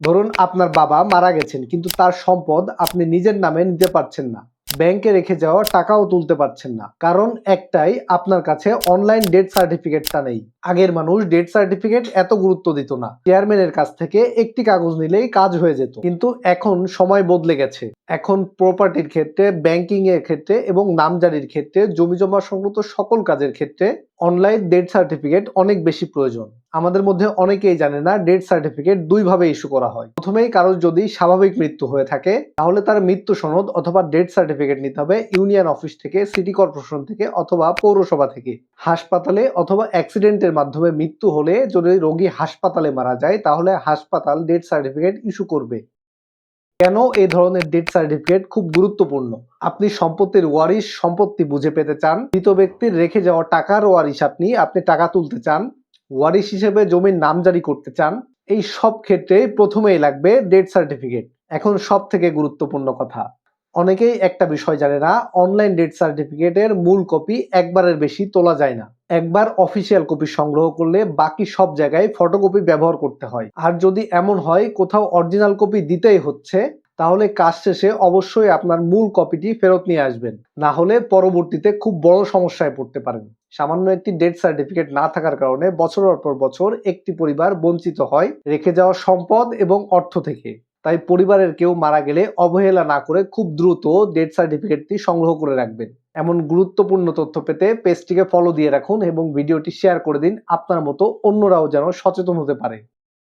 ধরুন আপনার বাবা মারা গেছেন কিন্তু তার সম্পদ আপনি নিজের নামে নিতে পারছেন না, ব্যাংকে রেখে যাওয়া টাকাও তুলতে পারছেন না। কারণ একটাই, আপনার কাছে অনলাইন ডেথ সার্টিফিকেটটা নেই। আগের মানুষ ডেথ সার্টিফিকেট এত গুরুত্ব দিত না, চেয়ারম্যানের কাছ থেকে একটি কাগজ নিলেই কাজ হয়ে যেত। কিন্তু এখন সময় বদলে গেছে। এখন প্রপার্টির ক্ষেত্রে, ব্যাংকিং এর ক্ষেত্রে এবং নামজারির ক্ষেত্রে, জমি জমা সংক্রান্ত সকল কাজের ক্ষেত্রে অনলাইন ডেথ সার্টিফিকেট অনেক বেশি প্রয়োজন। আমাদের মধ্যে অনেকেই জানে না ডেথ সার্টিফিকেট দুই ভাবে ইস্যু করা হয়। প্রথমেই কারোর যদি স্বাভাবিক মৃত্যু হয়ে থাকে তাহলে তার মৃত্যু সনদ অথবা ডেথ সার্টিফিকেট নিতে হবে ইউনিয়ন অফিস থেকে, সিটি কর্পোরেশন থেকে অথবা পৌরসভা থেকে। হাসপাতালে অথবা অ্যাক্সিডেন্টের মাধ্যমে মৃত্যু হলে যদি রোগী হাসপাতালে মারা যায় তাহলে হাসপাতাল ডেথ সার্টিফিকেট ইস্যু করবে। কেন এই ধরনের ডেথ সার্টিফিকেট খুব গুরুত্বপূর্ণ? আপনি সম্পত্তির ওয়ারিশ সম্পত্তি বুঝে পেতে চান, মৃত ব্যক্তির রেখে যাওয়া টাকার ওয়ারিশ আপনি টাকা তুলতে চান, ওয়ারিশ হিসেবে জমির নামজারি করতে চান, এই সব ক্ষেত্রে প্রথমেই লাগবে ডেথ সার্টিফিকেট। এখন সব থেকে গুরুত্বপূর্ণ কথা, অনেকেই একটা বিষয় জানে না, অনলাইন ডেথ সার্টিফিকেটের মূল কপি একবারের বেশি তোলা যায় না। একবার অফিসিয়াল কপি সংগ্রহ করলে বাকি সব জায়গায় ফটোকপি ব্যবহার করতে হয়। আর যদি এমন হয় কোথাও অরিজিনাল কপি দিতেই হচ্ছে, তাহলে কাজ শেষে অবশ্যই আপনার মূল কপিটি ফেরত নিয়ে আসবেন, না হলে পরবর্তীতে খুব বড় সমস্যায় পড়তে পারেন। সামান্য একটি ডেথ সার্টিফিকেট না থাকার কারণে বছরের পর বছর একটি পরিবার বঞ্চিত হয় রেখে যাওয়া সম্পদ এবং অর্থ থেকে। তাই পরিবারের কেউ মারা গেলে অবহেলা না করে খুব দ্রুত ডেথ সার্টিফিকেটটি সংগ্রহ করে রাখবেন। এমন গুরুত্বপূর্ণ তথ্য পেতে পেজটিকে ফলো দিয়ে রাখুন এবং ভিডিওটি শেয়ার করে দিন, আপনার মতো অন্যরাও যেন সচেতন হতে পারে।